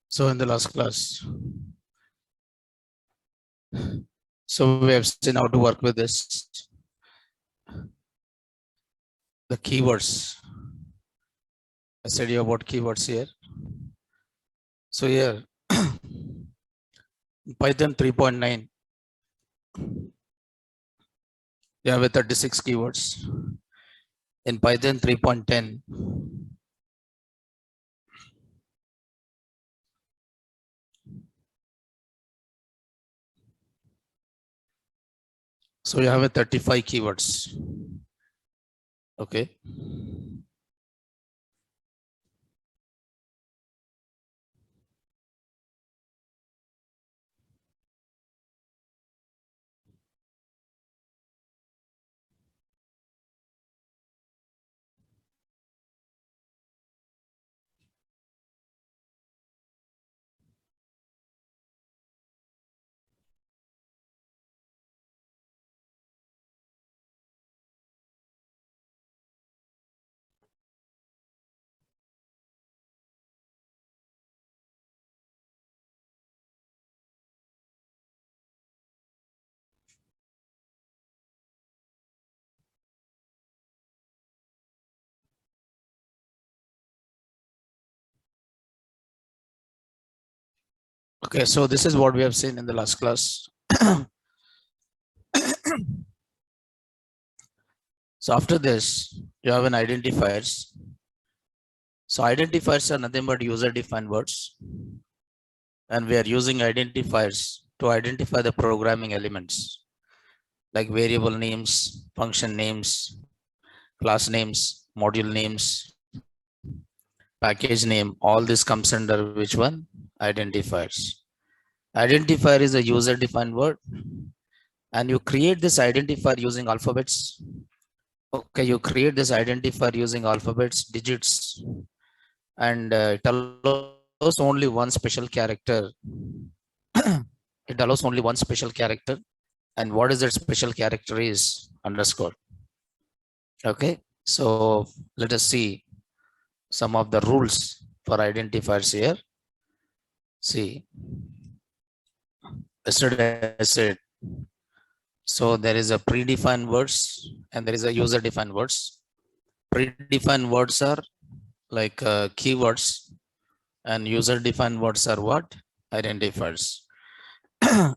So in the last class, we have seen how to work with this, the keywords. I said you about keywords here. So here, Python 3.9, you have 36 keywords. In Python 3.10, so you have 35 keywords. Okay. Okay, so this is what we have seen in the last class. So after this, you have an identifiers. So identifiers are nothing but user-defined words. And we are using identifiers to identify the programming elements like variable names, function names, class names, module names, package name. All this comes under which one? Identifiers. Identifier is a user-defined word, and you create this identifier using alphabets. Okay, you create this identifier using alphabets, digits, and it allows only one special character. It allows only one special character, and what is that special character is underscore. Okay, so let us see some of the rules for identifiers here. See, yesterday I said, so there is a predefined words and there is a user defined words. Predefined words are like keywords, and user defined words are what? Identifiers.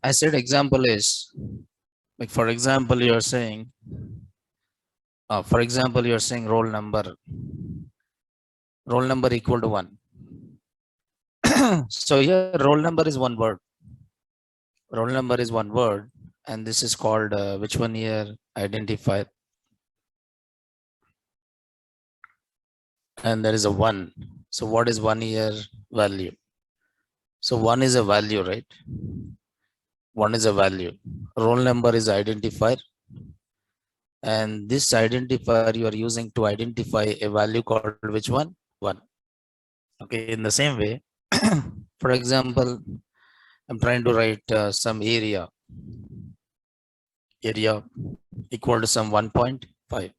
I said example is like, for example, you're saying, roll number equal to 1. So here roll number is one word. Roll number is one word, and this is called which one here? Identifier. And there is a 1. So what is 1 here? Value. So 1 is a value, right? 1 is a value. Roll number is identifier. And this identifier you are using to identify a value called which one? 1. Okay, in the same way, for example, I'm trying to write some area equal to some 1.5.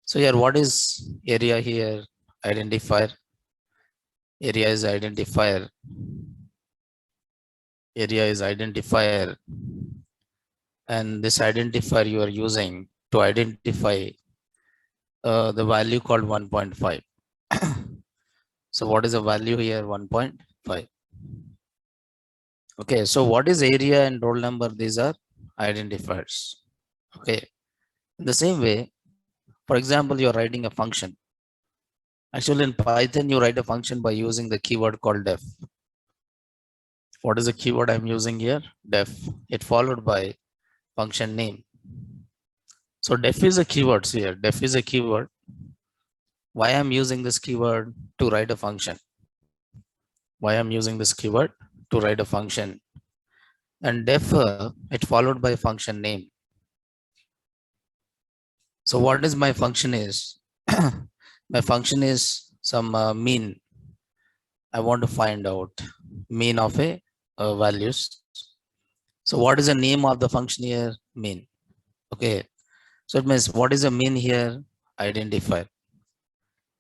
So here, what is area here? Identifier. Area is identifier. Area is identifier. And this identifier you are using to identify the value called 1.5. So what is the value here? 1.5. Okay, so what is area and roll number? These are identifiers. Okay, in the same way, for example, you're writing a function. Actually, in Python, you write a function by using the keyword called def. What is the keyword I'm using here? Def. It followed by function name. So def is a keyword here. Def is a keyword. Why I'm using this keyword? To write a function. Why I'm using this keyword? To write a function. And def, it followed by function name. So what is my function is? My function is some mean. I want to find out mean of a values. So what is the name of the function here? Mean. Okay. So it means what is the mean here? Identifier.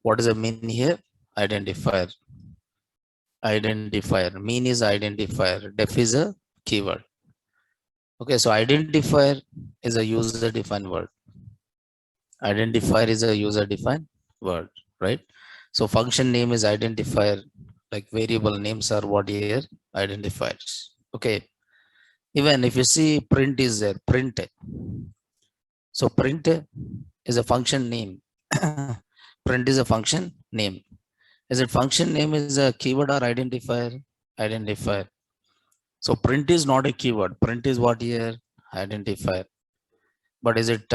What is the mean here? Identifier. identifier. Mean is identifier. Def is a keyword. Okay, so identifier is a user-defined word. Identifier is a user-defined word, right? So function name is identifier, like variable names are what here identifiers. Okay, even if you see print is there, print. So print is a function name. Print is a function name. Is it function name is a keyword or identifier? Identifier. So print is not a keyword. Print is what here? Identifier. But is it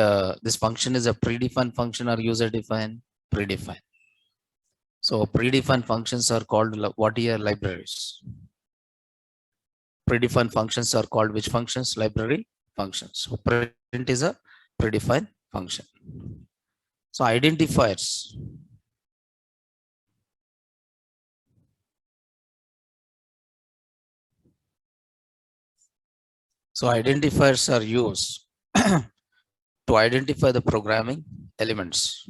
this function is a predefined function or user defined? Predefined. So predefined functions are called what here? Libraries. Predefined functions are called which functions? Library functions. So print is a predefined function. So identifiers. So identifiers are used to identify the programming elements.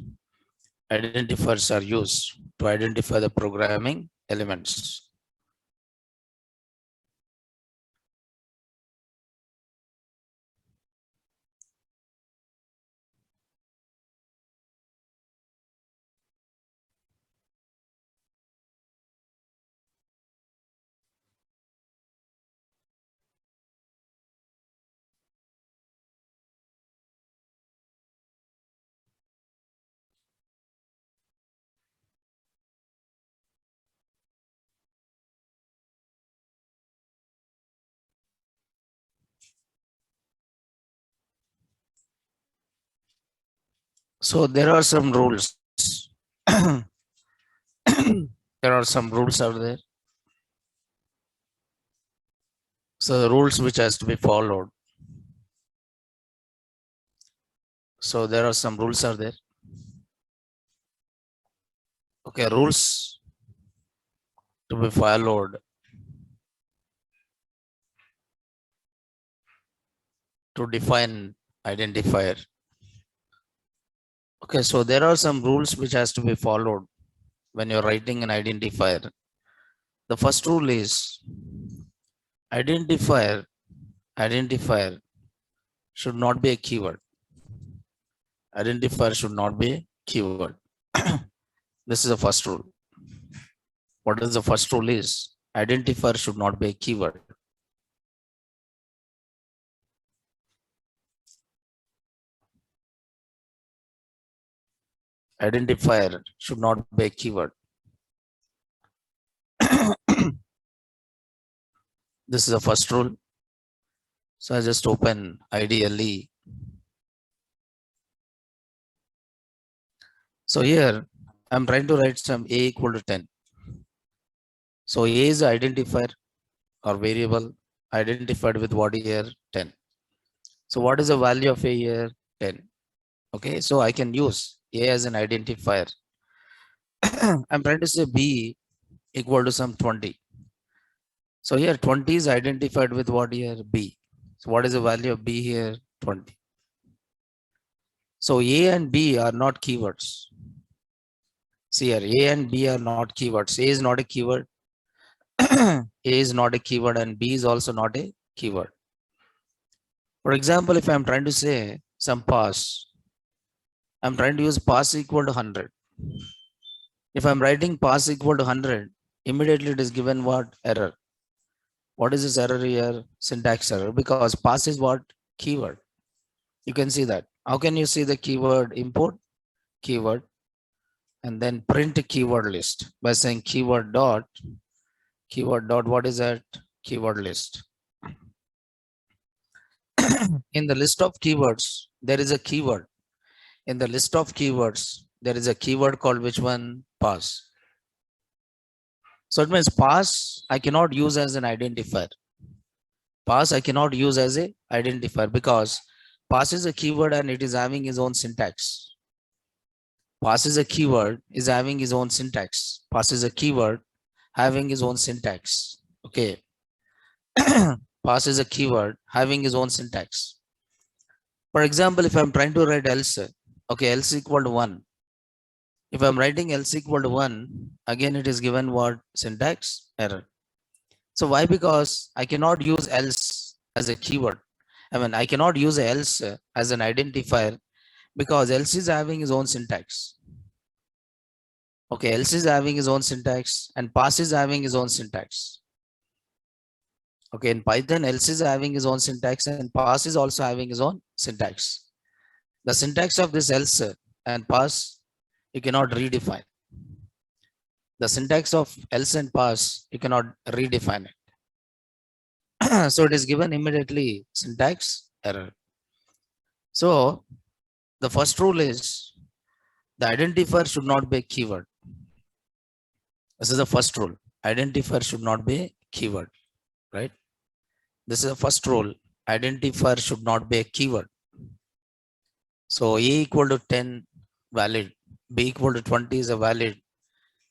Identifiers are used to identify the programming elements. So there are some rules. There are some rules out there. So the rules which has to be followed. So there are some rules are there. Okay, rules to be followed to define identifier. Okay, so there are some rules which has to be followed when you're writing an identifier. The first rule is identifier should not be a keyword. Identifier should not be a keyword. This is the first rule. What is the first rule is identifier should not be a keyword. Identifier should not be a keyword. This is the first rule. So I just open IDLE. So here I'm trying to write some a equal to 10. So a is the identifier or variable identified with what here 10. So what is the value of a here 10? Okay, so I can use a as an identifier. I'm trying to say b equal to some 20. So here 20 is identified with what here b. So what is the value of b here 20? So a and b are not keywords. See here a and b are not keywords. A is not a keyword. A is not a keyword and b is also not a keyword. For example, if I'm trying to say some pass, I'm trying to use pass equal to 100. If I'm writing pass equal to 100, immediately it is given what? Error. What is this error here? Syntax error, because pass is what? Keyword. You can see that. How can you see the keyword? Import keyword and then print keyword list by saying keyword dot what is that? Keyword list. In the list of keywords, there is a keyword. In the list of keywords, there is a keyword called which one? Pass. So it means pass I cannot use as an identifier. Pass I cannot use as a identifier because pass is a keyword and it is having its own syntax. Pass is a keyword is having its own syntax. Pass is a keyword having its own syntax. Okay. Pass is a keyword having its own syntax. For example, if I'm trying to write else, okay, else equal to 1. If I'm writing else equal to 1, again it is given what? Syntax error. So why? Because I cannot use else as a keyword. I mean, I cannot use else as an identifier because else is having its own syntax. Okay, else is having its own syntax and pass is having its own syntax. Okay, in Python, else is having its own syntax and pass is also having its own syntax. The syntax of this else and pass, you cannot redefine. The syntax of else and pass, you cannot redefine it. So it is given immediately syntax error. So the first rule is the identifier should not be a keyword. This is the first rule. Identifier should not be a keyword, right? This is the first rule. Identifier should not be a keyword. So A equal to 10 valid, B equal to 20 is a valid.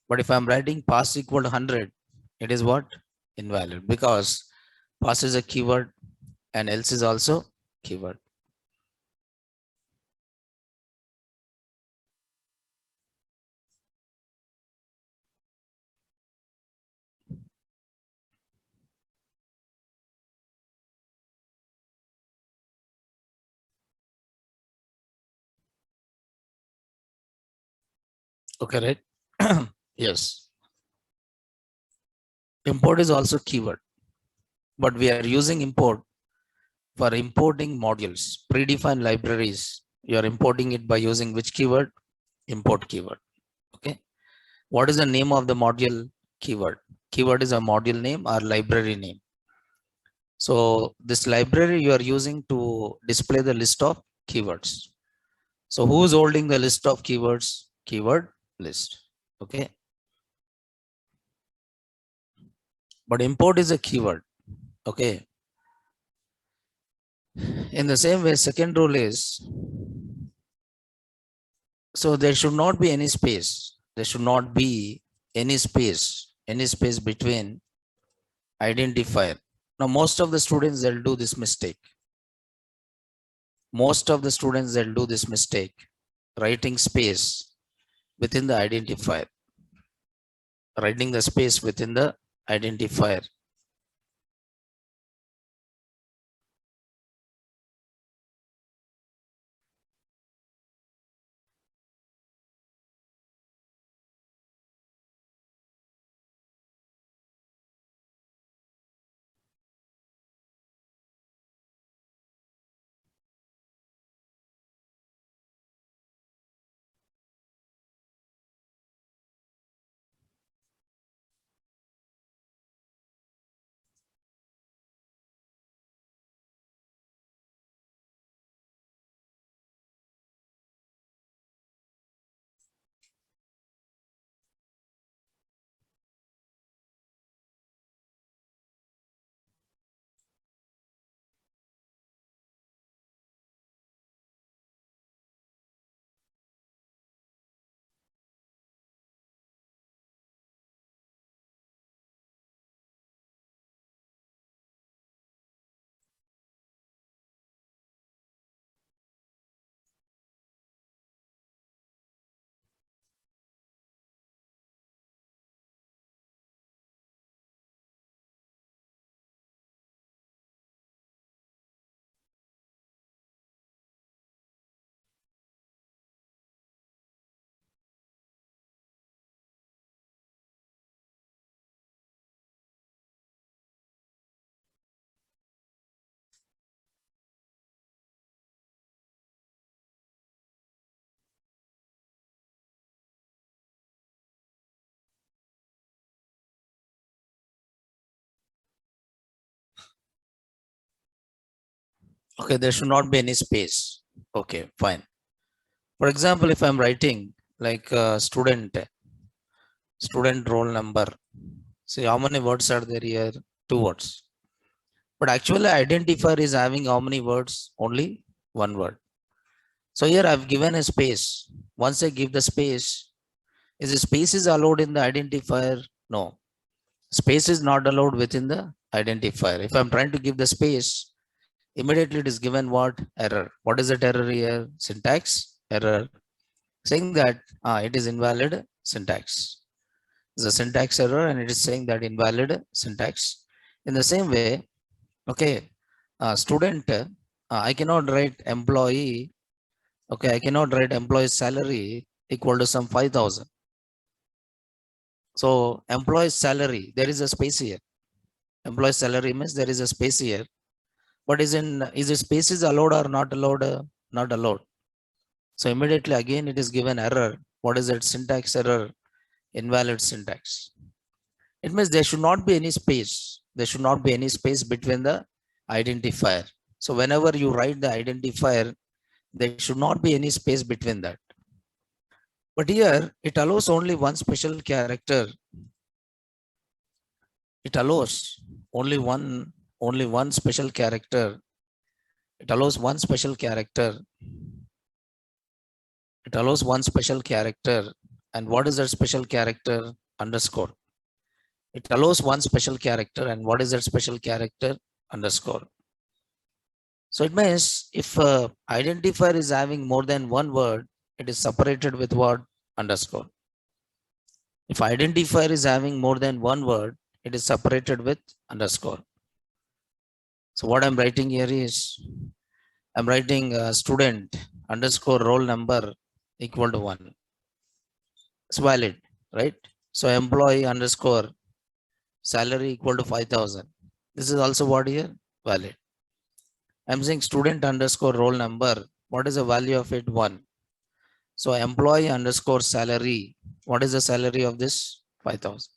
But if I'm writing pass equal to 100, it is what? Invalid, because pass is a keyword and else is also keyword. Okay, right? Yes. Import is also keyword, but we are using import for importing modules, predefined libraries. You are importing it by using which keyword? Import keyword. Okay. What is the name of the module? Keyword. Keyword is a module name or library name. So this library you are using to display the list of keywords. So who's holding the list of keywords? Keyword list. Okay. But import is a keyword. Okay. In the same way, second rule is, so there should not be any space. There should not be any space between identifier. Now, most of the students, they'll do this mistake. Most of the students, they'll do this mistake, writing space within the identifier, writing the space within the identifier. Okay, there should not be any space. Okay, fine. For example, if I'm writing like student roll number, see how many words are there here? 2 words. But actually identifier is having how many words? Only 1 word. So here I've given a space. Once I give the space, is the space is allowed in the identifier? No. Space is not allowed within the identifier. If I'm trying to give the space, immediately it is given what? Error. What is that error here? Syntax error. saying that it is invalid syntax. It's a syntax error and it is saying that invalid syntax. In the same way, okay, student, I cannot write employee. Okay, I cannot write employee salary equal to some 5,000. So employee salary, there is a space here. Employee salary means there is a space here. But is the spaces allowed or not allowed? Not allowed. So immediately again it is given error. What is that? Syntax error, invalid syntax. It means there should not be any space. There should not be any space between the identifier. So whenever you write the identifier, there should not be any space between that. But here it allows only one special character. It allows only one special character. It allows one special character. It allows one special character. And what is that special character? Underscore. It allows one special character. And what is that special character? Underscore. So it means if identifier is having more than one word, it is separated with what? Underscore. If identifier is having more than one word, it is separated with underscore. So what I'm writing here is, I'm writing student underscore roll number equal to 1. It's valid, right? So employee underscore salary equal to 5,000. This is also what here? Valid. I'm saying student underscore roll number. What is the value of it? 1. So employee underscore salary. What is the salary of this? 5,000.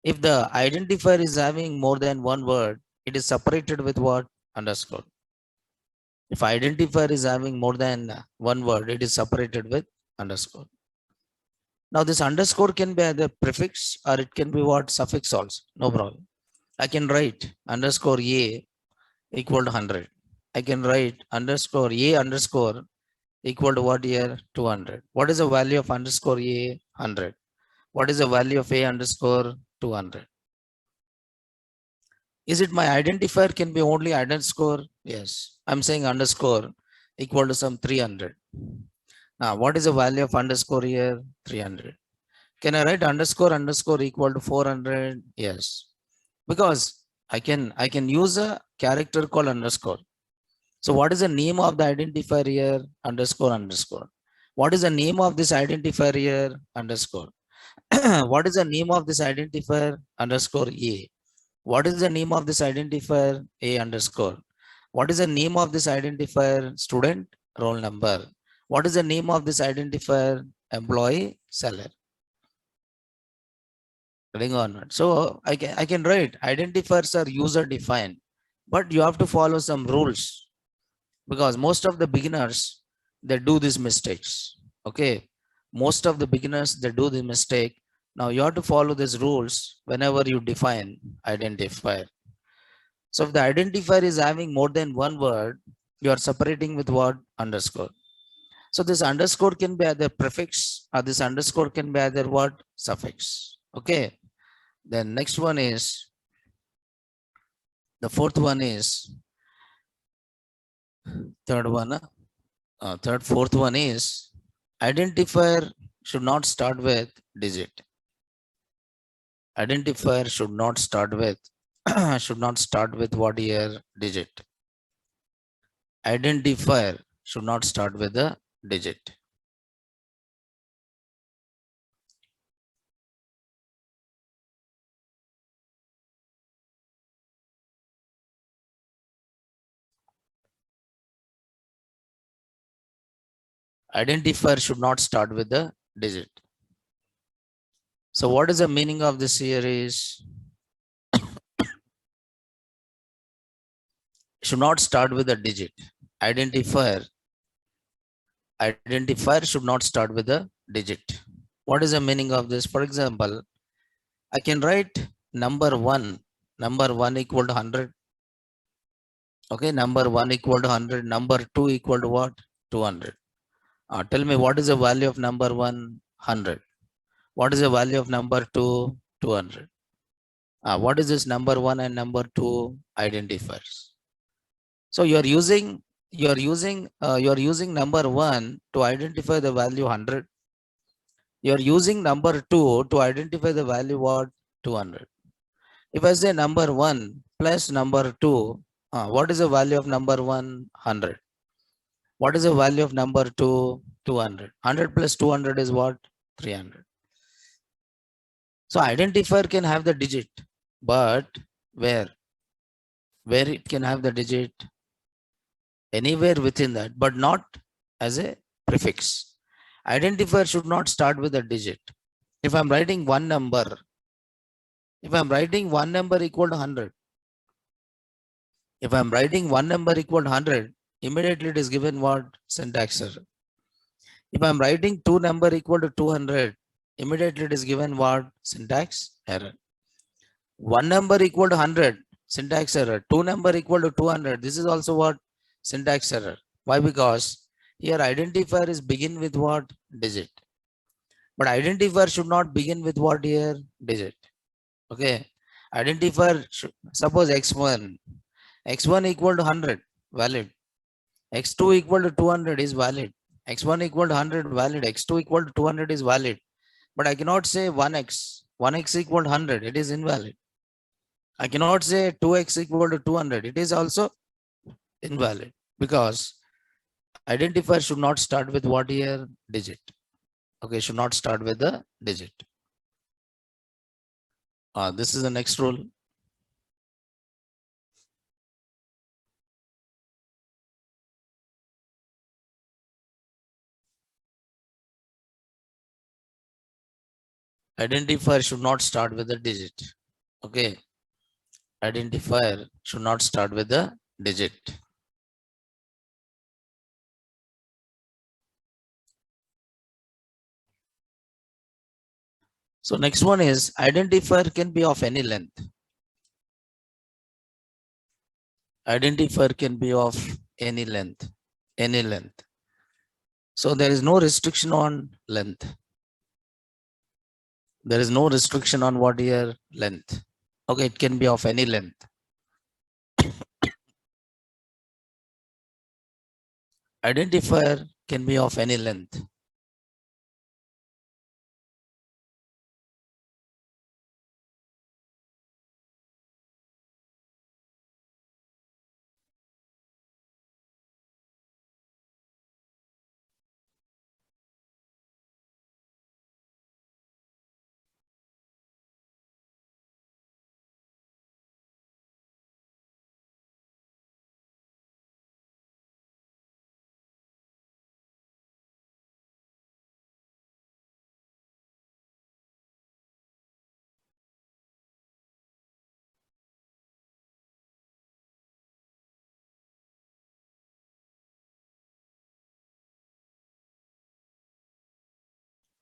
If the identifier is having more than one word, it is separated with what? Underscore. If identifier is having more than one word, it is separated with underscore. Now this underscore can be either prefix or it can be what? Suffix also. No problem. I can write underscore A equal to 100. I can write underscore A underscore equal to what here? 200. What is the value of underscore A? 100. What is the value of A underscore? 200. Is it my identifier can be only underscore? Yes. I'm saying underscore equal to some 300. Now, what is the value of underscore here? 300. Can I write underscore equal to 400? Yes. Because I can use a character called underscore. So what is the name of the identifier here? Underscore. What is the name of this identifier here? Underscore. What is the name of this identifier? Underscore A. What is the name of this identifier? A underscore. What is the name of this identifier? Student roll number. What is the name of this identifier? Employee salary. Getting on. So I can write identifiers are user defined, but you have to follow some rules because most of the beginners they do these mistakes. Okay, most of the beginners they do the mistake. Now you have to follow these rules whenever you define identifier. So if the identifier is having more than one word, you are separating with what? Underscore. So this underscore can be either prefix or this underscore can be either what? Suffix. Okay. Then next one is, the fourth one is, fourth one is, identifier should not start with digit. Identifier should not start with what here? Digit. Identifier should not start with a digit. Identifier should not start with the digit. So what is the meaning of this here is, should not start with a digit. Identifier should not start with a digit. What is the meaning of this? For example, I can write number 1 equal to 100. Okay, number 1 equal to 100, number 2 equal to what? 200. Tell me what is the value of number 1? 100. What is the value of number 2? 200. What is this number 1 and number 2? Identifiers. So you are using you are using number 1 to identify the value 100. You are using number 2 to identify the value what 200. If I say number 1 plus number 2, what is the value of number 1? 100. What is the value of number 2? 200. 100 plus 200 is what? 300. So identifier can have the digit, but where? Where it can have the digit? Anywhere within that, but not as a prefix. Identifier should not start with a digit. If I'm writing one number, if I'm writing one number equal to 100, if I'm writing one number equal to 100, immediately it is given what? Syntax error. If I'm writing two number equal to 200, immediately it is given what? Syntax error. One number equal to 100, syntax error. Two number equal to 200, this is also what? Syntax error. Why? Because here identifier is begin with what? Digit. But identifier should not begin with what here? Digit. Okay. Identifier, suppose x1. x1 equal to 100, valid. x2 equal to 200 is valid. x1 equal to 100, valid. x2 equal to 200 is valid. But I cannot say 1x. 1x equal to 100, it is invalid. I cannot say 2x equal to 200, it is also invalid. Because identifier should not start with what here? Digit. Okay, should not start with the digit. This is the next rule. Identifier should not start with a digit. Okay. Identifier should not start with a digit. So next one is identifier can be of any length. Identifier can be of any length. Any length. So there is no restriction on length. There is no restriction on what here? Length. Okay, it can be of any length. Identifier can be of any length.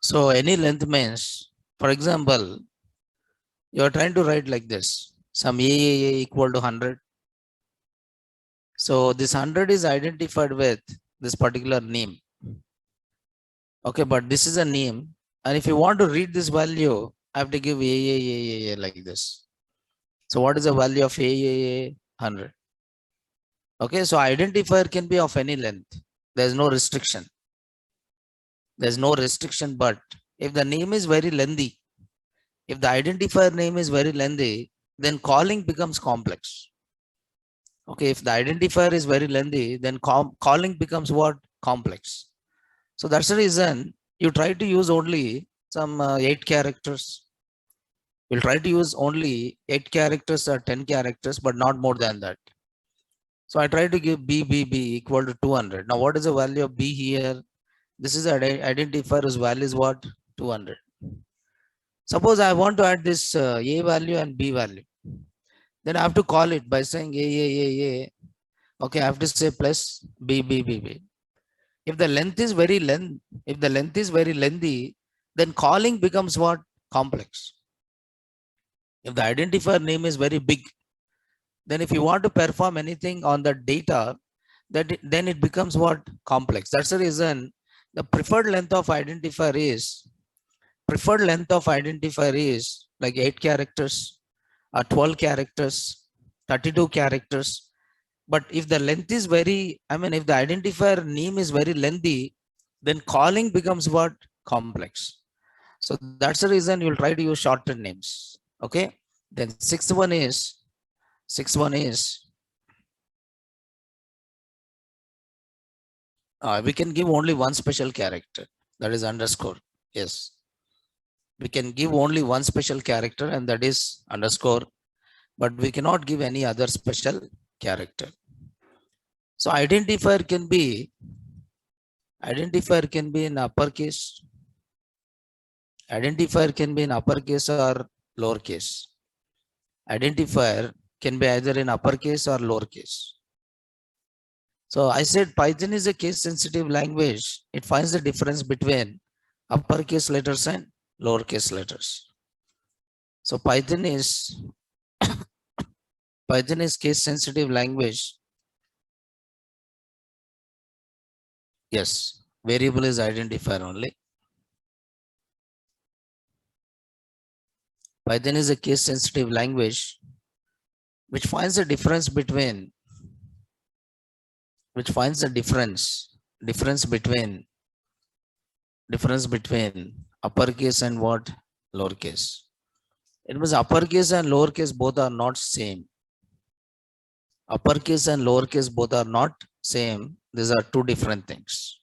So any length means, for example, you are trying to write like this. Some a equal to 100. So this 100 is identified with this particular name. Okay, but this is a name. And if you want to read this value, I have to give a like this. So what is the value of a 100? Okay, so identifier can be of any length. There is no restriction. There's no restriction, but if the name is very lengthy, if the identifier name is very lengthy, then calling becomes complex. Okay, if the identifier is very lengthy, then calling becomes what? Complex. So that's the reason you try to use only some 8 characters. You'll try to use only 8 characters or 10 characters, but not more than that. So I try to give B equal to 200. Now what is the value of B here? This is an identifier whose value is what? 200. Suppose I want to add this A value and B value. Then I have to call it by saying A. Okay, I have to say plus B. If the length is very lengthy, then calling becomes what? Complex. If the identifier name is very big, then if you want to perform anything on the data, then it becomes what? Complex. That's the reason the preferred length of identifier is like 8 characters or 12 characters, 32 characters. But if the length is very, if the identifier name is very lengthy, then calling becomes what? Complex. So that's the reason you'll try to use shorter names. Okay. Then sixth one is we can give only one special character, that is underscore. Yes. We can give only one special character, and that is underscore, but we cannot give any other special character. So identifier can be in uppercase. Identifier can be in uppercase or lowercase. Identifier can be either in uppercase or lowercase. So I said Python is a case sensitive language. It finds the difference between uppercase letters and lowercase letters. So Python is case sensitive language. Yes, variable is identifier only. Python is a case sensitive language which finds the difference between uppercase and what? Lowercase. It means uppercase and lowercase both are not same. Uppercase and lowercase both are not same. These are two different things.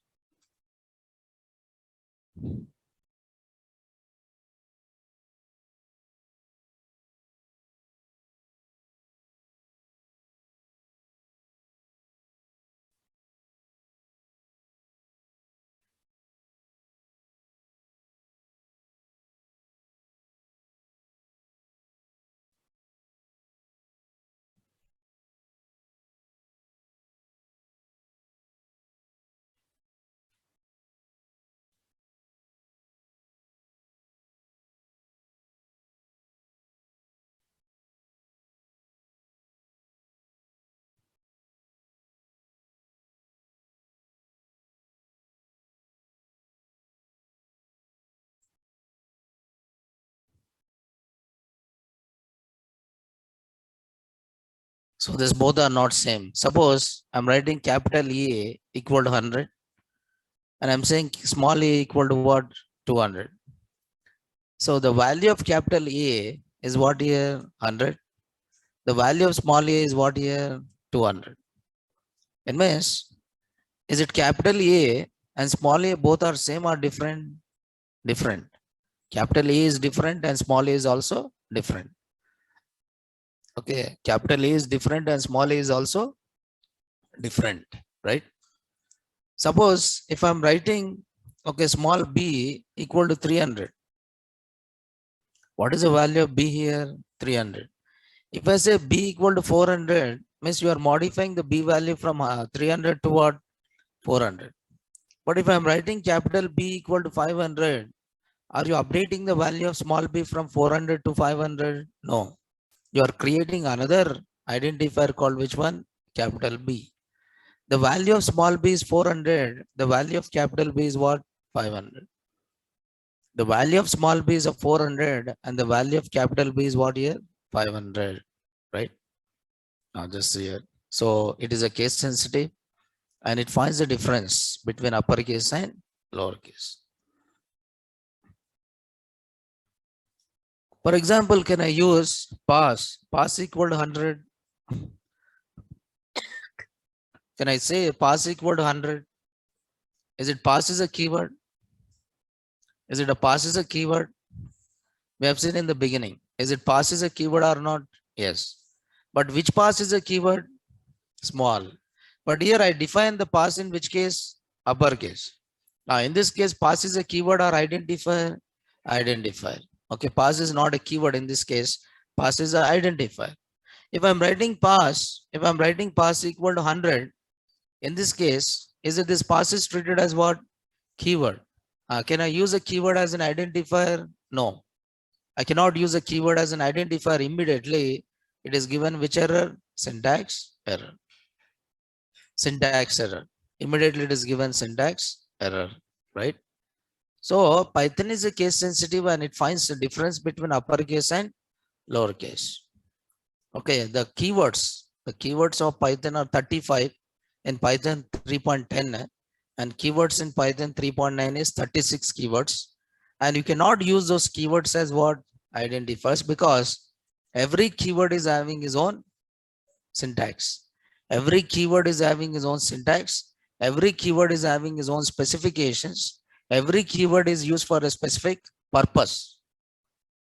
So these both are not same. Suppose I'm writing capital E equal to 100 and I'm saying small a equal to what? 200. So the value of capital A is what here? 100. The value of small a is what here? 200. It means, is it capital A and small a both are same or different? Different. Capital A is different and small a is also different. Okay, capital A is different and small a is also different, right? Suppose if I'm writing, okay, small b equal to 300. What is the value of b here? 300. If I say b equal to 400, means you are modifying the b value from 300 to what? 400. But if I'm writing capital B equal to 500, are you updating the value of small b from 400 to 500? No. You are creating another identifier called which one? Capital B. The value of small b is 400. The value of capital B is what? 500. The value of small b is 400 and the value of capital B is what here? 500, right? Now just here. So it is a case sensitive and it finds the difference between uppercase and lowercase. For example, can I use pass? Pass equal to 100. Can I say pass equal to 100? Is it pass is a keyword? Is it a pass is a keyword? We have seen in the beginning. Is it pass is a keyword or not? Yes. But which pass is a keyword? Small. But here I define the pass in which case? Uppercase. Now in this case, pass is a keyword or identifier? Identifier. Okay, pass is not a keyword in this case. Pass is an identifier. If I'm writing pass equal to 100, in this case, is it this pass is treated as what? Keyword. Can I use a keyword as an identifier? No. I cannot use a keyword as an identifier immediately. It is given which error? Syntax error. Syntax error. Immediately it is given syntax error, right? So Python is a case sensitive and it finds the difference between uppercase and lowercase. Okay, the keywords The keywords of Python are 35 in Python 3.10, and keywords in Python 3.9 is 36 keywords. And you cannot use those keywords as what? Identifiers, because every keyword is having its own syntax. Every keyword is having its own syntax. Every keyword is having its own specifications. Every keyword is used for a specific purpose.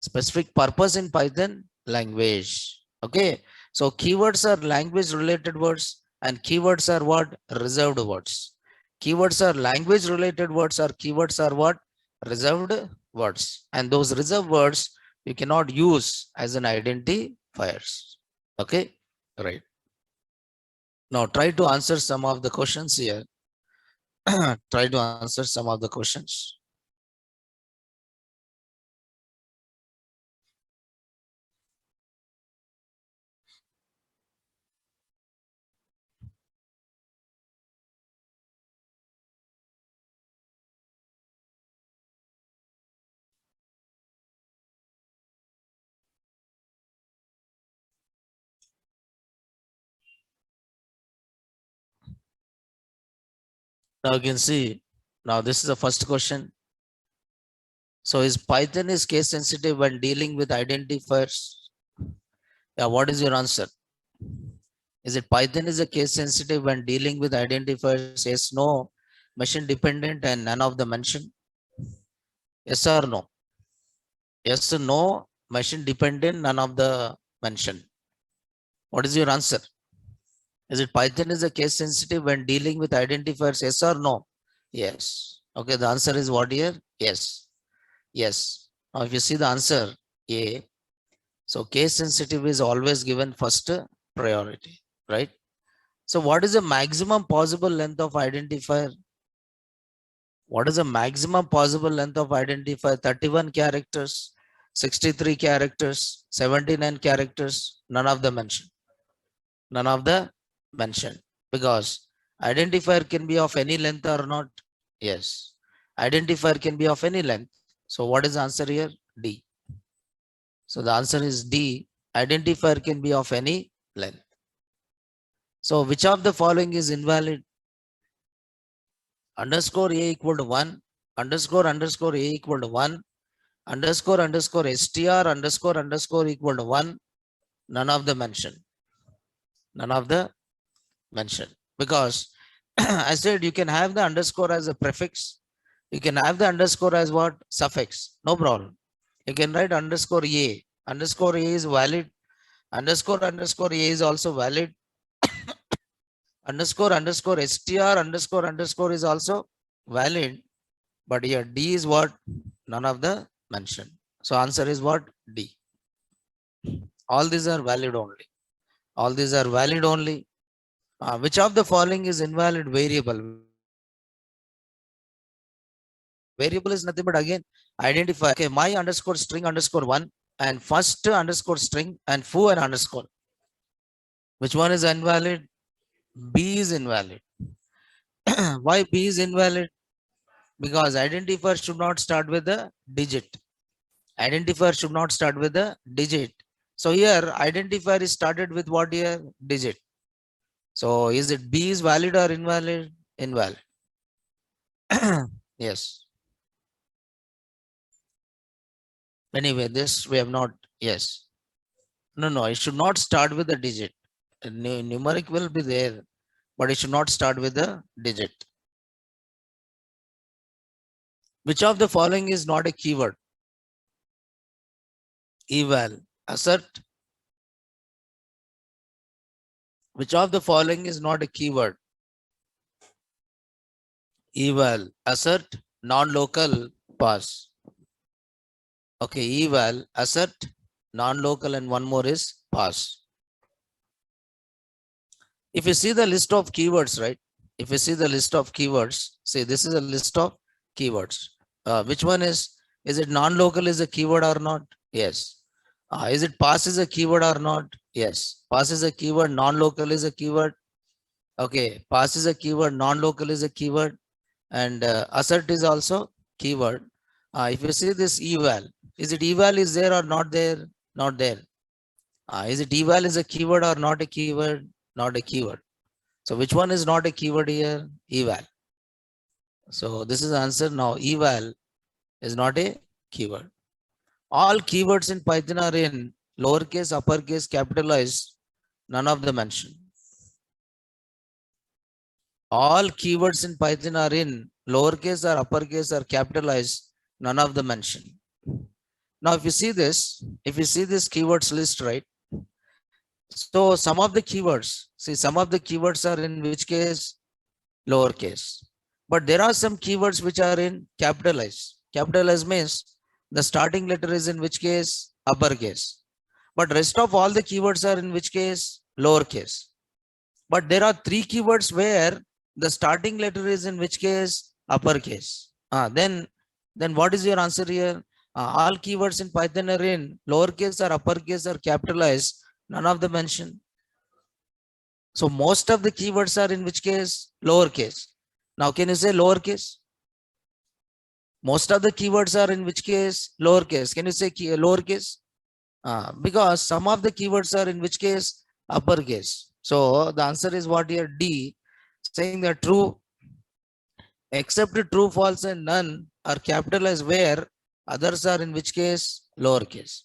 Specific purpose in Python language. Okay. So keywords are language related words, and keywords are what? Reserved words. Keywords are language related words, or keywords are what? Reserved words. And those reserved words you cannot use as an identifiers. Okay. Right. Now try to answer some of the questions here. Try to answer some of the questions. Now you can see, now this is the first question. So is Python is case sensitive when dealing with identifiers? Yeah, what is your answer? Is it Python is a case sensitive when dealing with identifiers? Yes, no, machine dependent, and none of the mentioned. Yes or no? Yes or no, machine dependent, none of the mentioned. What is your answer? Is it Python is a case sensitive when dealing with identifiers? Yes or no? Yes. Okay, the answer is what here? Yes. Yes. Now, if you see the answer A, so case sensitive is always given first priority, right? So what is the maximum possible length of identifier? What is the maximum possible length of identifier? 31 characters, 63 characters, 79 characters, none of the mentioned. None of the mentioned, because identifier can be of any length or not. Yes. Identifier can be of any length. So what is the answer here? D. So the answer is D. Identifier can be of any length. So which of the following is invalid? Underscore A equal to 1, underscore A equal to 1, underscore str underscore equal to 1. None of the mentioned. None of the mentioned. Because I said you can have the underscore as a prefix. You can have the underscore as what? Suffix. No problem. You can write underscore A. Underscore A is valid. Underscore A is also valid. Underscore str underscore is also valid. But here D is what? None of the mentioned. So answer is what? D. All these are valid only. All these are valid only. Which of the following is invalid variable? Variable is nothing but again identify. Okay, my underscore string underscore 1 and first underscore string and foo and underscore. Which one is invalid? B is invalid. Why B is invalid? Because identifier should not start with a digit. Identifier should not start with a digit. So here identifier is started with what here? Digit. So is it B is valid or invalid? Invalid. Yes. Anyway, this we have not. Yes. No, it should not start with a digit. Numeric will be there, but it should not start with a digit. Which of the following is not a keyword? Eval, assert. Which of the following is not a keyword? Eval, assert, non-local, pass. Okay, eval, assert, non-local, and one more is pass. If you see the list of keywords, right? If you see the list of keywords, say this is a list of keywords. Which one is it non-local is a keyword or not? Yes. Is it pass is a keyword or not? Yes. Pass is a keyword, non-local is a keyword. Okay, pass is a keyword, non-local is a keyword, and assert is also keyword. If you see this eval, is it eval is there or not there? Not there. Is it eval is a keyword or not a keyword? Not a keyword. So which one is not a keyword here? Eval. So this is the answer now. Eval is not a keyword. All keywords in Python are in lowercase, uppercase, capitalized, none of them mentioned. All keywords in Python are in lowercase or uppercase or capitalized, none of them mentioned. Now, if you see this keywords list, right? So some of the keywords, see, some of the keywords are in which case? Lowercase. But there are some keywords which are in capitalized. Capitalized means the starting letter is in which case? Uppercase. But rest of all the keywords are in which case? Lowercase. But there are three keywords where the starting letter is in which case? Uppercase. Then what is your answer here? All keywords in Python are in lowercase or uppercase or capitalized. None of them mentioned. So most of the keywords are in which case? Lowercase. Now can you say lowercase? Most of the keywords are in which case? Lowercase. Can you say lowercase? Because some of the keywords are in which case? Uppercase. So the answer is what here? D, saying that true, except true, false, and none are capitalized where others are in which case? Lowercase.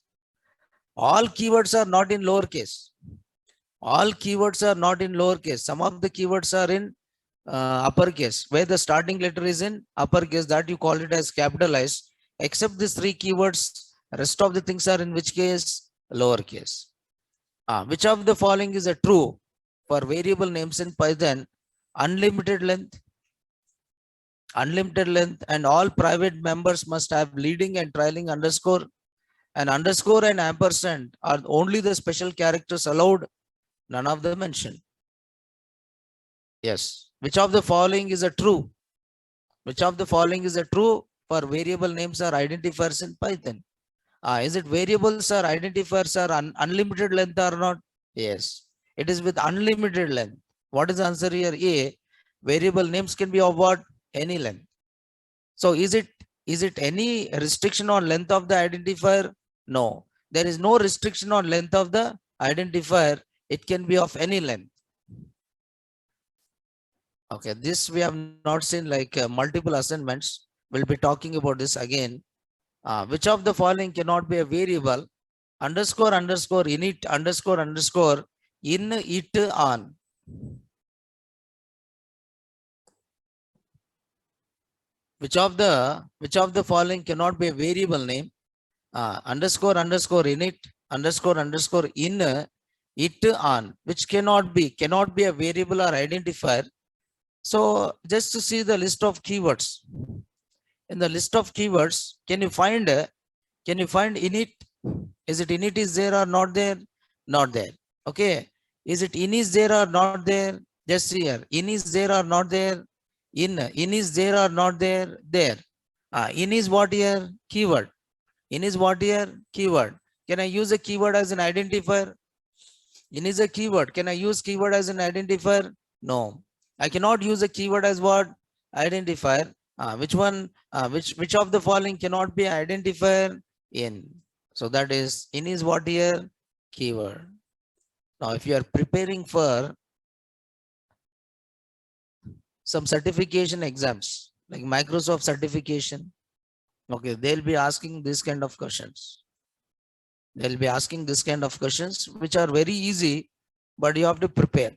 All keywords are not in lowercase. All keywords are not in lowercase. Some of the keywords are in uppercase, where the starting letter is in uppercase, that you call it as capitalized. Except these three keywords, rest of the things are in which case? Lowercase. Which of the following is a true for variable names in Python? Unlimited length. Unlimited length, and all private members must have leading and trailing underscore. And underscore and ampersand are only the special characters allowed. None of them mentioned. Yes. Which of the following is a true? Which of the following is a true for variable names or identifiers in Python? Is it variables or identifiers are unlimited length or not? Yes. It is with unlimited length. What is the answer here? A. Variable names can be of what? Any length. So is it any restriction on length of the identifier? No. There is no restriction on length of the identifier. It can be of any length. Okay, this we have not seen, like multiple assignments. We'll be talking about this again. Which of the following cannot be a variable? Underscore underscore init underscore underscore in it on. Which of the following cannot be a variable name? Underscore underscore init underscore underscore in it on, which cannot be a variable or identifier. So just to see the list of keywords. In the list of keywords, can you find init? Is it init is there or not there? Not there. Okay. Is it in is there or not there? Just here. In is there or not there? In is there or not there? There. In is what here? Keyword. In is what here? Keyword. Can I use a keyword as an identifier? In is a keyword. Can I use keyword as an identifier? No. I cannot use a keyword as what? Identifier. Which one? Which of the following cannot be identifier? In. So that is, in is what here? Keyword. Now, if you are preparing for some certification exams, like Microsoft certification, okay, they'll be asking this kind of questions. They'll be asking this kind of questions, which are very easy, but you have to prepare.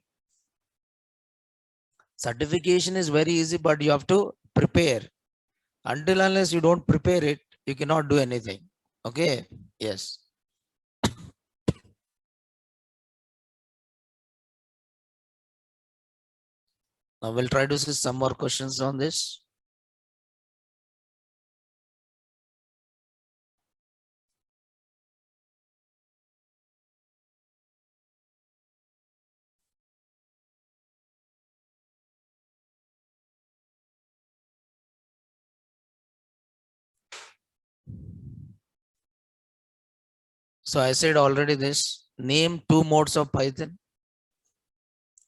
Certification is very easy, but you have to prepare. Until unless you don't prepare it, you cannot do anything. Okay. Yes. Now we'll try to see some more questions on this. So I said already this, name 2 modes of Python.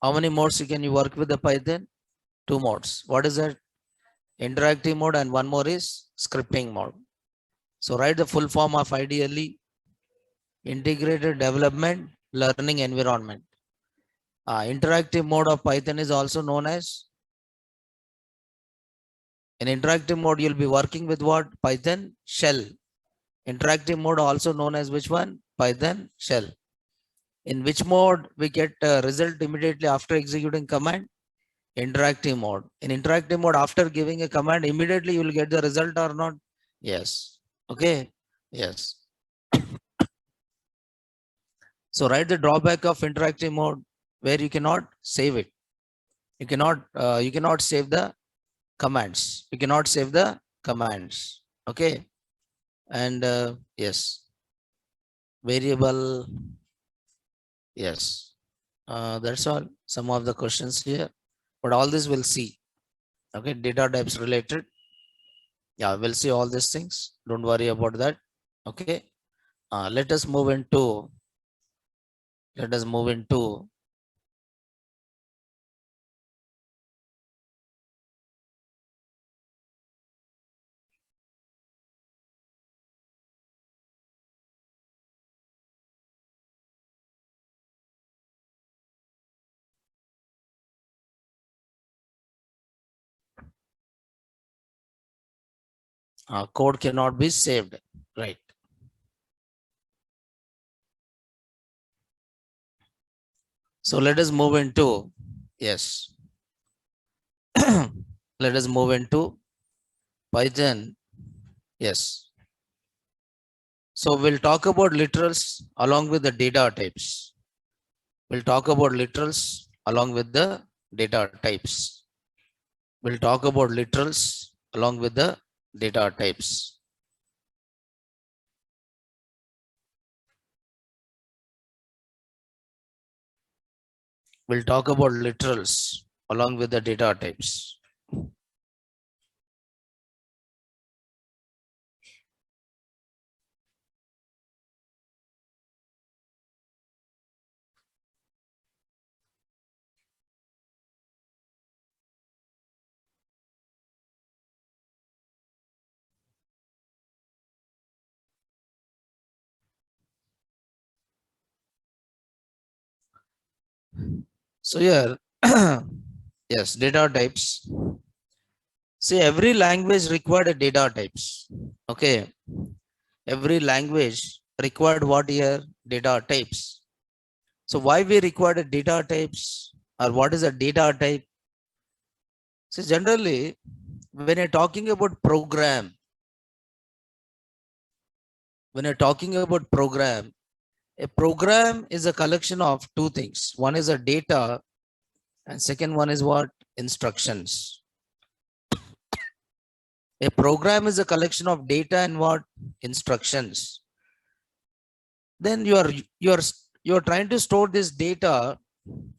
How many modes can you work with the Python? 2 modes. What is that? Interactive mode, and one more is scripting mode. So write the full form of IDLE. integrated development, learning environment. Interactive mode of Python is also known as, in interactive mode, you'll be working with what? Python shell. Interactive mode also known as which one? Python shell. In which mode we get a result immediately after executing command? Interactive mode. In interactive mode, after giving a command, immediately you will get the result or not? Yes. Okay. Yes. So write the drawback of interactive mode where you cannot save it. You cannot save the commands. You cannot save the commands. Okay. And yes, variable. Yes. That's all. Some of the questions here, but all this we'll see. Okay. Data types related. Yeah, we'll see all these things. Don't worry about that. Okay. Let us move into. Let us move into. Code cannot be saved. Right. So let us move into. Yes. Let us move into Python. Yes. So we'll talk about literals along with the data types. We'll talk about literals along with the data types. We'll talk about literals along with the data types. We'll talk about literals along with the data types. So here, yes, data types. See, every language required a data types. Okay. Every language required what here? Data types. So why we required a data types, or what is a data type? So generally, when you're talking about program, when you're talking about program, a program is a collection of two things. One is a data, and second one is what? Instructions. A program is a collection of data and what? Instructions. Then you're trying to store this data.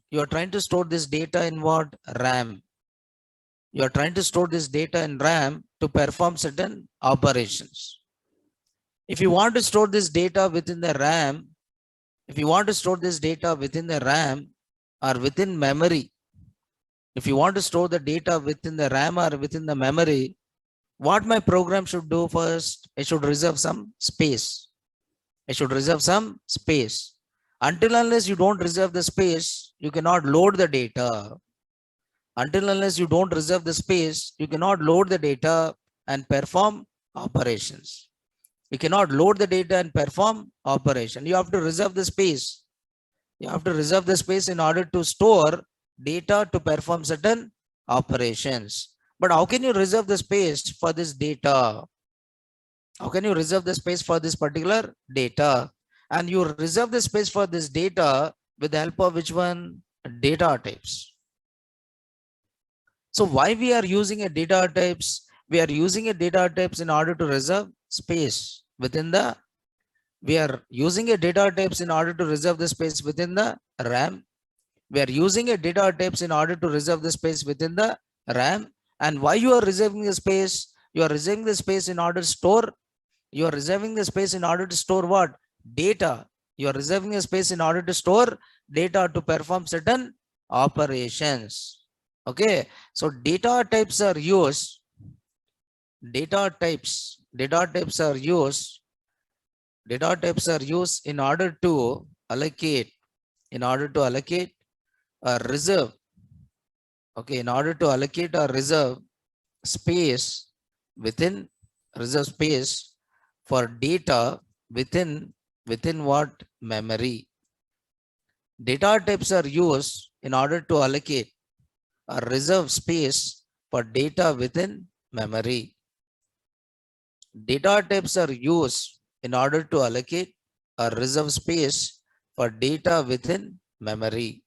You're trying to store this data in what? RAM. You're trying to store this data in RAM to perform certain operations. If you want to store this data within the RAM, if you want to store this data within the RAM or within memory, if you want to store the data within the RAM or within the memory, what my program should do first? It should reserve some space. It should reserve some space. Until unless you don't reserve the space, you cannot load the data. Until unless you don't reserve the space, you cannot load the data and perform operations. You cannot load the data and perform operation. You have to reserve the space. You have to reserve the space in order to store data to perform certain operations. But how can you reserve the space for this data? How can you reserve the space for this particular data? And you reserve the space for this data with the help of which one? Data types. So why we are using a data types? We are using a data types in order to reserve space within the, we are using a data types in order to reserve the space within the RAM. We are using a data types in order to reserve the space within the RAM. And why you are reserving the space? You are reserving the space in order to store. You are reserving the space in order to store what? Data. You are reserving a space in order to store data to perform certain operations. Okay. So data types are used. Data types are used Data types are used in order to allocate, or reserve. Okay, in order to allocate or reserve space within, space for data within what? Memory. Data types are used in order to allocate or reserve space for data within memory. Data types are used in order to allocate or reserve space for data within memory.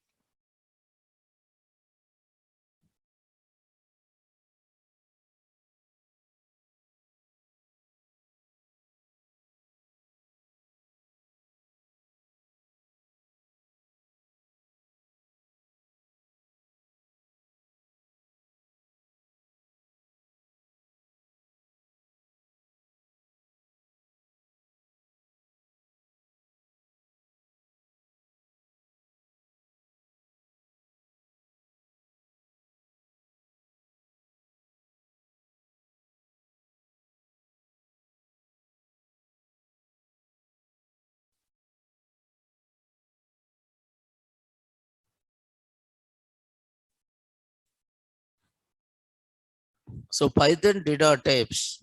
So Python data types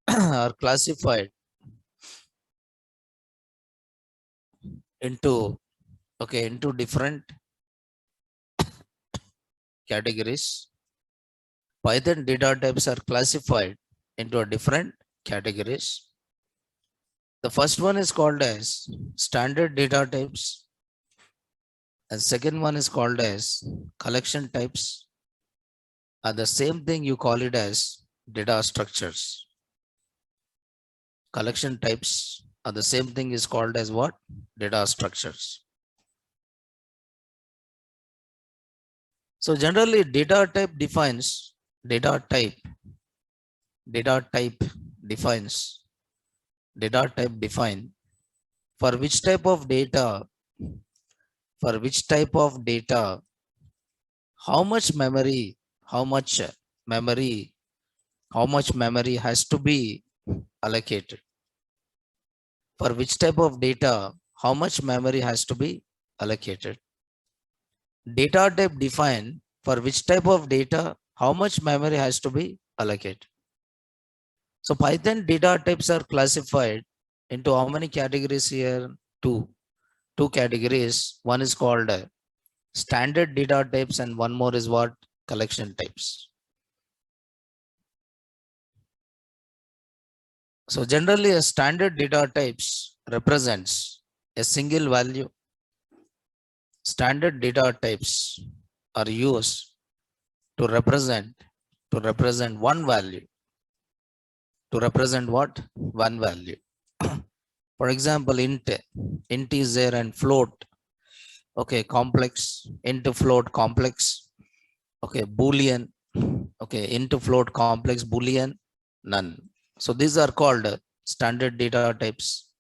are classified into, into different categories. Python data types are classified into a different categories. The first one is called as standard data types, and second one is called as collection types, and the same thing you call it as data structures. Collection types are the same thing is called as what? Data structures. So generally data type data type defines data type define for which type of data, for which type of data, how much memory, how much memory, how much memory has to be allocated. For which type of data, how much memory has to be allocated. Data type define for which type of data, how much memory has to be allocated. So Python data types are classified into how many categories here? Two categories. One is called standard data types and one more is what? Collection types. So generally a standard data types represents a single value. Standard data types are used to represent one value. To represent what? One value. For example, integer and float. Okay, complex, int float complex. Okay, boolean. Okay, int float complex, boolean, none. So these are called standard data types.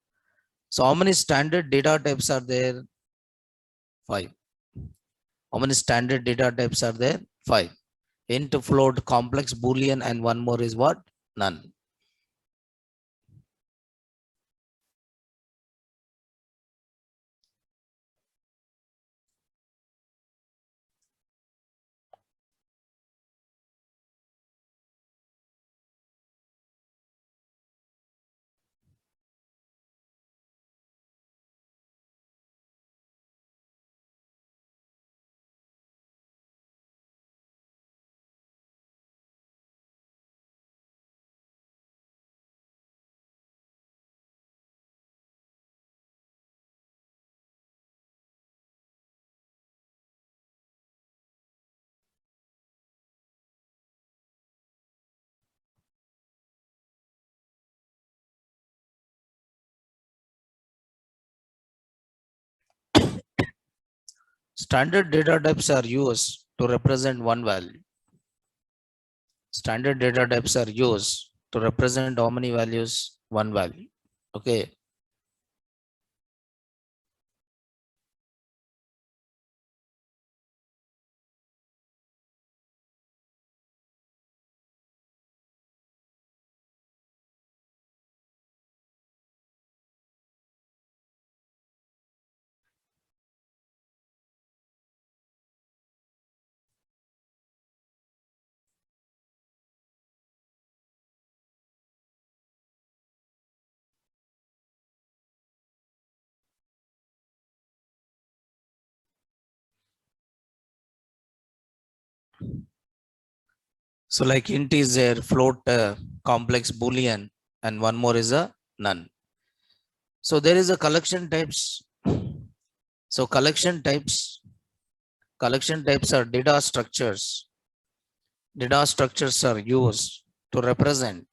So how many standard data types are there? 5. How many standard data types are there? 5. Int float complex, boolean, and one more is what? None. Standard data types are used to represent one value. Standard data types are used to represent how many values? One value. Okay. So like integer, float, complex boolean, and one more is a none. So there is a collection types. So collection types are data structures. Data structures are used to represent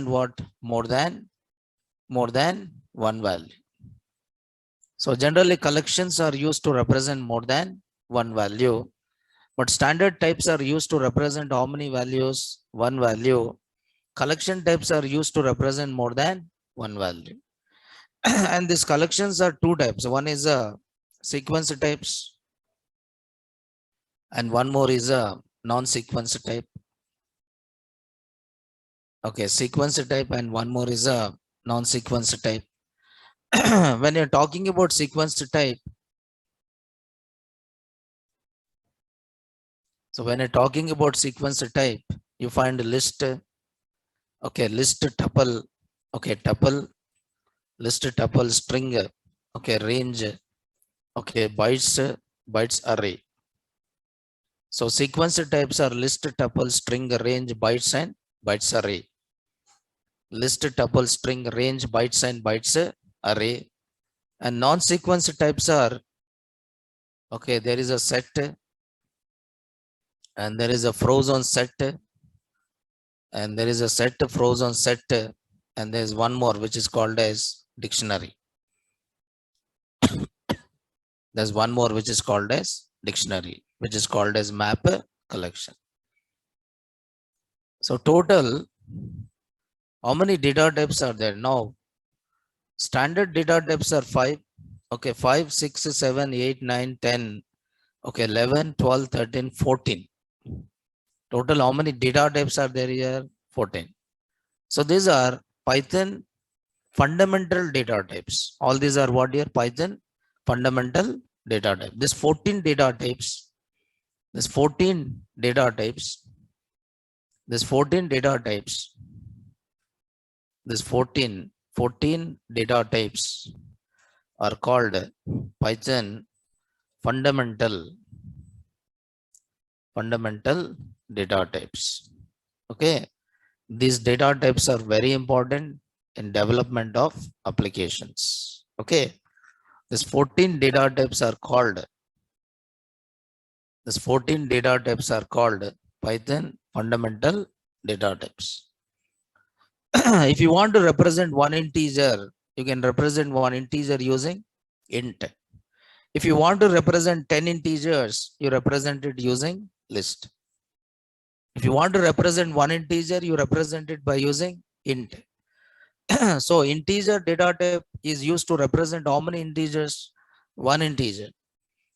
what? More than one value. So generally collections are used to represent more than one value, but standard types are used to represent how many values? One value. Collection types are used to represent more than one value. And these collections are two types. One is a sequence types, and one more is a non-sequence type. Okay, sequence type and one more is a non-sequence type. When you're talking about sequence type, so when you're talking about sequence type, you find a list. Okay, list, tuple. Okay, tuple, list, tuple, string. Okay, range. Okay, bytes array. So sequence types are list, tuple, string, range, bytes and bytes array. List, tuple, string, range, bytes and bytes array. And non-sequence types are, okay, there is a set and there is a frozen set and there is a set, frozen set, and there is one more which is called as dictionary. There's one more which is called as dictionary, which is called as map collection. So total, how many data types are there? Now, standard data types are 5. Okay, 5, 6, 7, 8, 9, 10. Okay, 11, 12, 13, 14. Total, how many data types are there here? 14. So these are Python fundamental data types. All these are what here? Python fundamental data type. This 14 data types, this 14 data types, this 14 data types, this 14 data types are called Python fundamental data types. Okay, these data types are very important in development of applications. Okay, these 14 data types are called Python fundamental data types. If you want to represent one integer, you can represent one integer using int. If you want to represent 10 integers, you represent it using list. If you want to represent one integer, you represent it by using int. So integer data type is used to represent how many integers? One integer.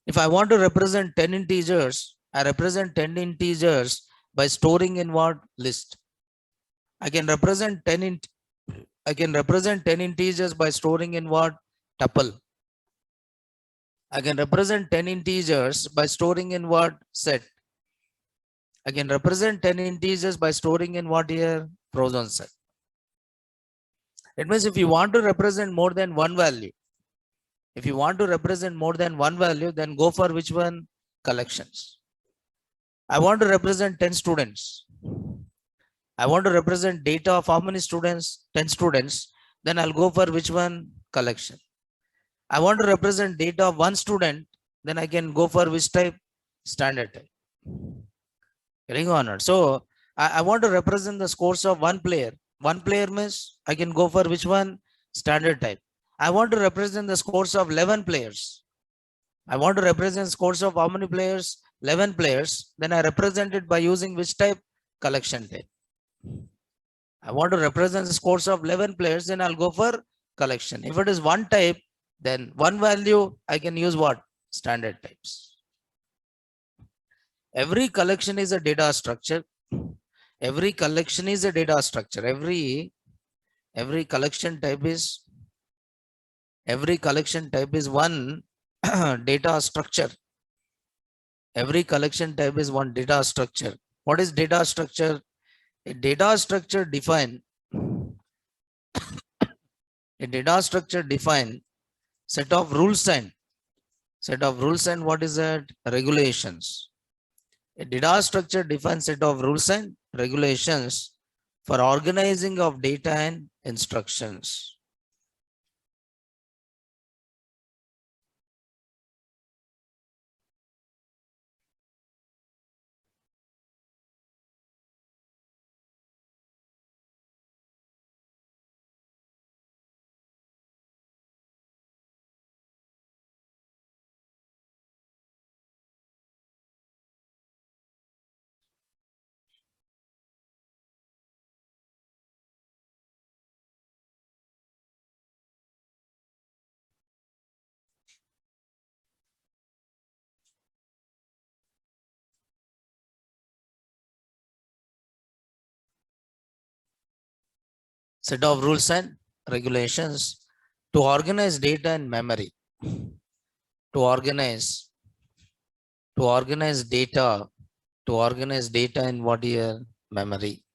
If I want to represent 10 integers, I represent 10 integers by storing in what? List. I can represent 10 integers by storing in what? Tuple. I can represent 10 integers by storing in what? Set. I can represent 10 integers by storing in what here? Frozen set. It means if you want to represent more than one value, then go for which one? Collections. I want to represent 10 students. I want to represent data of how many students? 10 students. Then I'll go for which one? Collection. I want to represent data of one student. Then I can go for which type? Standard type. Getting on. So I want to represent the scores of one player. One player means I can go for which one? Standard type. I want to represent the scores of 11 players. I want to represent scores of how many players? 11 players. Then I represent it by using which type? Collection type. I want to represent the scores of 11 players, then I'll go for collection. If it is one type, then one value, I can use what? Standard types. Every collection is a data structure. Every collection is a data structure. Every collection type is one data structure. Every collection type is one data structure. What is data structure? A data structure define set of rules and what is that? Regulations. A data structure defines set of rules and regulations for organizing of data and instructions. Set of rules and regulations to organize data and memory. To organize data, in what year? Memory.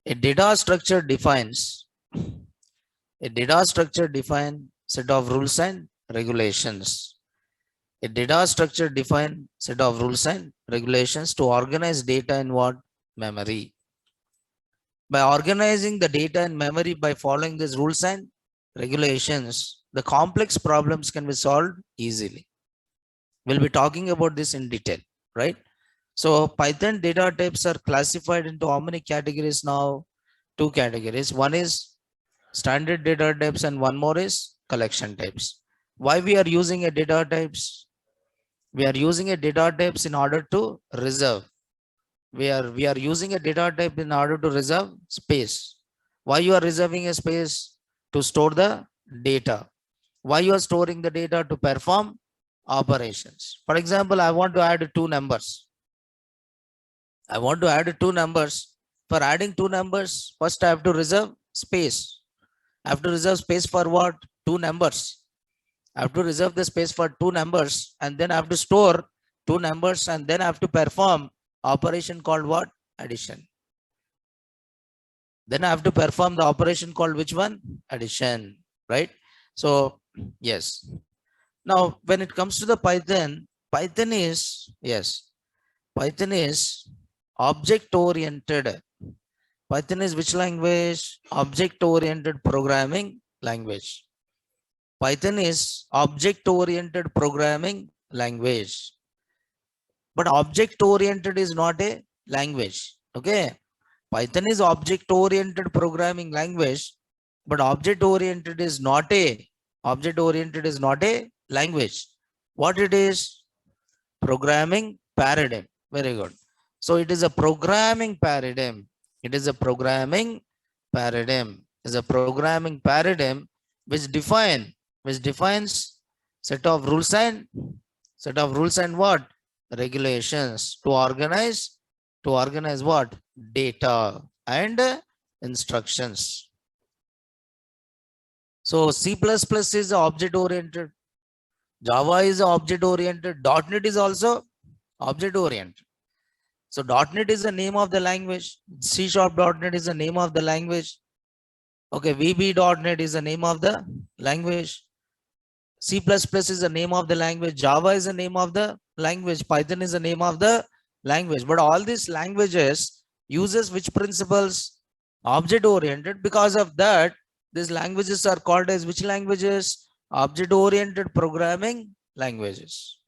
A data structure defines set of rules and regulations. A data structure defines set of rules and regulations to organize data in what? Memory. By organizing the data in memory by following these rules and regulations, the complex problems can be solved easily. We'll be talking about this in detail, right? So Python data types are classified into how many categories now? 2 categories. One is standard data types and one more is collection types. Why we are using a data types? We are using a data types in order to reserve. We are using a data type in order to reserve space. Why you are reserving a space? To store the data. Why you are storing the data? To perform operations. For example, I want to add 2 numbers. For adding 2 numbers, first I have to reserve space. I have to reserve space for what? 2 numbers. I have to reserve the space for 2 numbers and then I have to store 2 numbers and then I have to perform operation called what? Addition. Then I have to perform the operation called which one? Addition, right? So yes. Now when it comes to the Python is object oriented. Python is which language? Object oriented programming language. Python is object oriented programming language. But object oriented is not a language. Okay. Python is object oriented programming language, but object oriented is not a language. What it is? Programming paradigm. Very good. So it is a programming paradigm. It is a programming paradigm. Is a programming paradigm which defines set of rules and what? Regulations to organize what? Data and instructions. So C++ is object oriented. Java is object oriented. .NET is also object oriented. So .NET is the name of the language. C#.NET is the name of the language. Okay, VB.NET is the name of the language. C++ is the name of the language. Java is the name of the language. Python is the name of the language. But all these languages uses which principles? Object oriented. Because of that, these languages are called as which languages? Object oriented programming languages.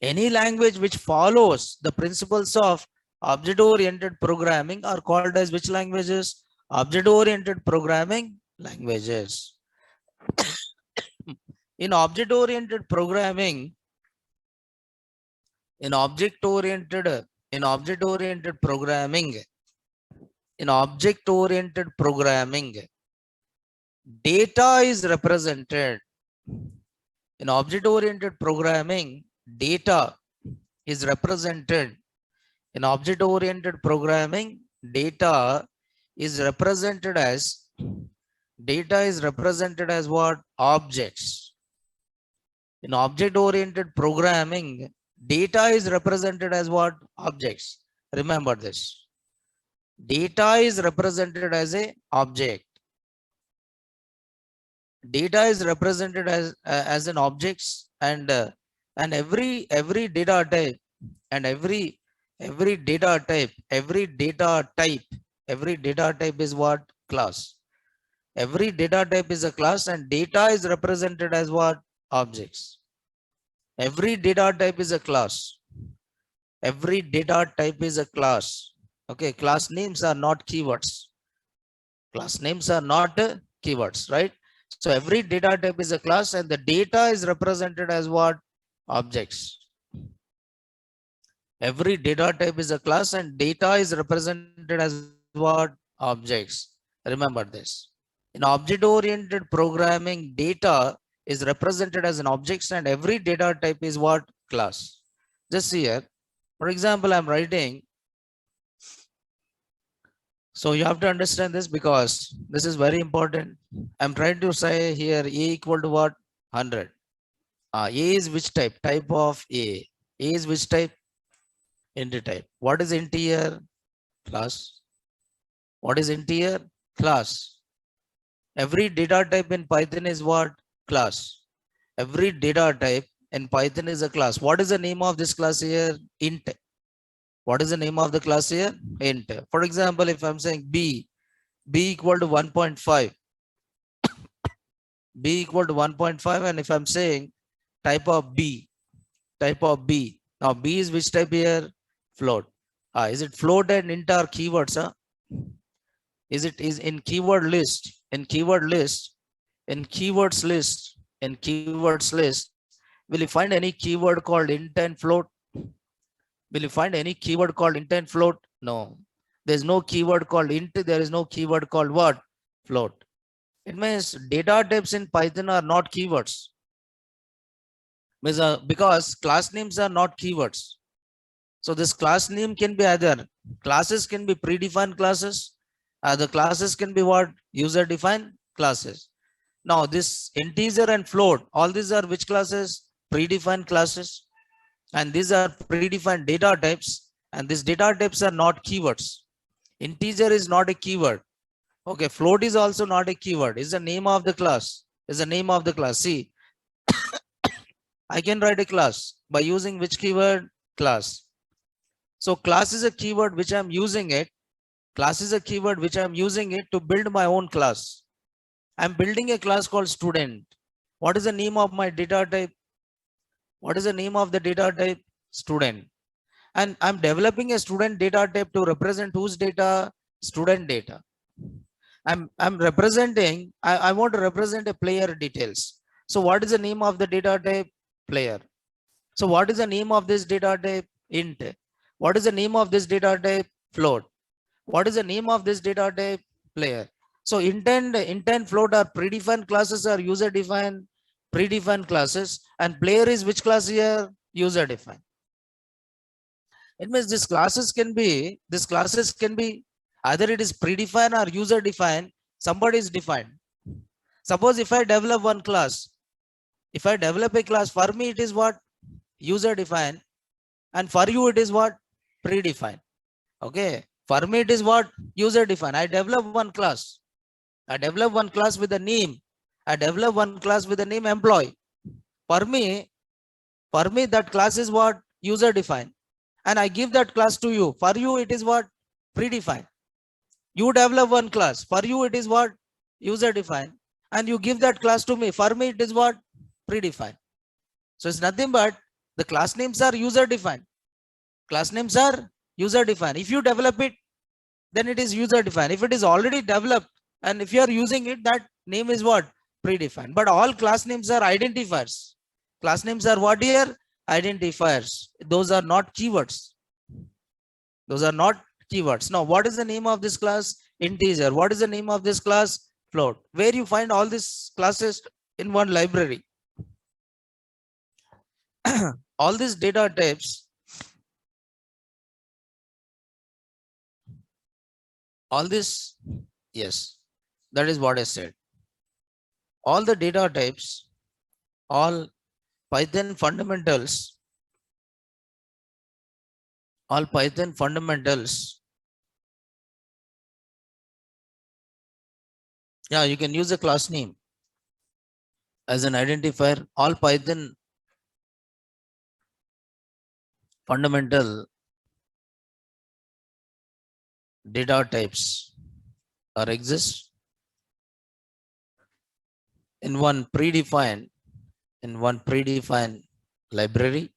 Any language which follows the principles of object oriented programming are called as which languages? Object oriented programming languages. In object oriented programming, in object oriented programming, data is represented. In object oriented programming, data is represented. In object oriented programming, data is represented as what? Objects. In object oriented programming, data is represented as what? Objects. Remember this. Data is represented as a object. Data is represented as an objects, and every data type and every data type, every data type is what? Class. Every data type is a class, and data is represented as what? Objects. Every data type is a class. Every data type is a class. Okay, class names are not keywords. Class names are not keywords, right? So every data type is a class, and the data is represented as what? Objects. Every data type is a class, and data is represented as what? Objects. Remember this. In object-oriented programming, data is represented as an objects, and every data type is what? Class. Just here, for example, I'm writing. So you have to understand this because this is very important. I'm trying to say here A equal to what? 100. A is which type? Type of A. A is which type? Int type. What is int here? Class. What is int here? Class. Every data type in Python is what? Class. Every data type in Python is a class. What is the name of this class here? Int. What is the name of the class here? Int. For example, if I'm saying B equal to 1.5. B equal to 1.5, and if I'm saying type of B. Now B is which type here? Float. Is it float and int are keywords? Is in keyword list? In keywords list, will you find any keyword called int and float? Will you find any keyword called int and float? No. There's no keyword called int. There is no keyword called what? Float. It means data types in Python are not keywords. Because class names are not keywords. So this class name can be either classes can be predefined classes. The classes can be what? User defined classes. Now this integer and float, all these are which classes? Predefined classes. And these are predefined data types. And these data types are not keywords. Integer is not a keyword. Okay, float is also not a keyword. It's the name of the class. It's the name of the class. See, I can write a class by using which keyword? Class. So class is a keyword which I'm using it. Class is a keyword which I'm using it to build my own class. I'm building a class called student. What is the name of my data type? What is the name of the data type? Student. And I'm developing a student data type to represent whose data? Student data. I'm representing, I want to represent a player details. So what is the name of the data type? Player. So what is the name of this data type? Int. What is the name of this data type? Float. What is the name of this data type? Player. So int and float are predefined classes or user defined? Predefined classes. And player is which class here? User defined. It means these classes can be either it is predefined or user defined. Somebody is defined. Suppose if I develop one class, if I develop a class, for me it is what? User defined, and for you it is what? Predefined. Okay, for me it is what? User defined. I develop one class. I develop one class with a name. I develop one class with the name employee. For me that class is what? User defined. And I give that class to you. For you it is what? Predefined. You develop one class. For you it is what? User defined. And you give that class to me. For me it is what? Predefined. So it's nothing but the class names are user defined. Class names are user defined. If you develop it, then it is user defined. If it is already developed and if you are using it, that name is what? Predefined. But all class names are identifiers. Class names are what here? Identifiers. Those are not keywords. Those are not keywords. Now, what is the name of this class? Integer. What is the name of this class? Float. Where you find all these classes? In one library. All these data types, all this, yes, that is what I said. All the data types, all Python fundamentals, all Python fundamentals. Yeah, you can use a class name as an identifier. All Python fundamental data types are exist in one predefined library,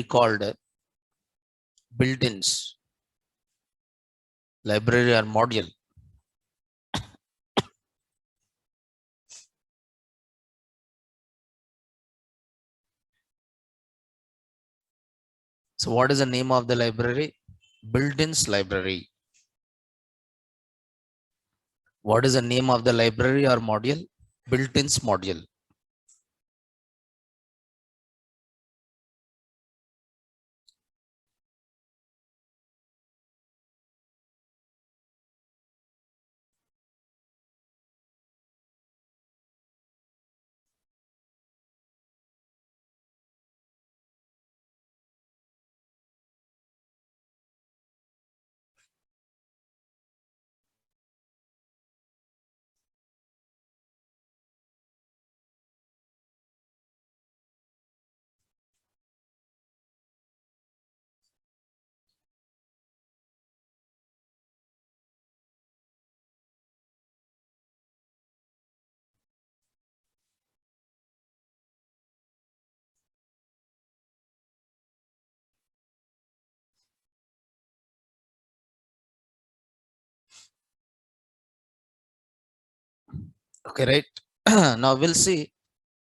called built-ins library or module. So what is the name of the library? Built-ins library. What is the name of the library or module? Built-ins module. Okay, right. Now we'll see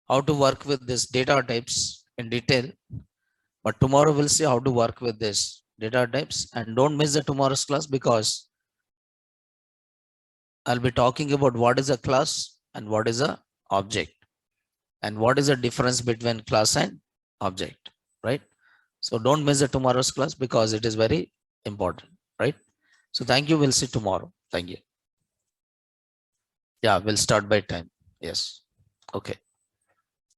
how to work with this data types in detail. But tomorrow we'll see how to work with this data types, and don't miss the tomorrow's class, because I'll be talking about what is a class and what is a object, and what is the difference between class and object, right? So don't miss the tomorrow's class because it is very important, right? So thank you. We'll see tomorrow. Thank you. Yeah, we'll start by time. Yes. Okay.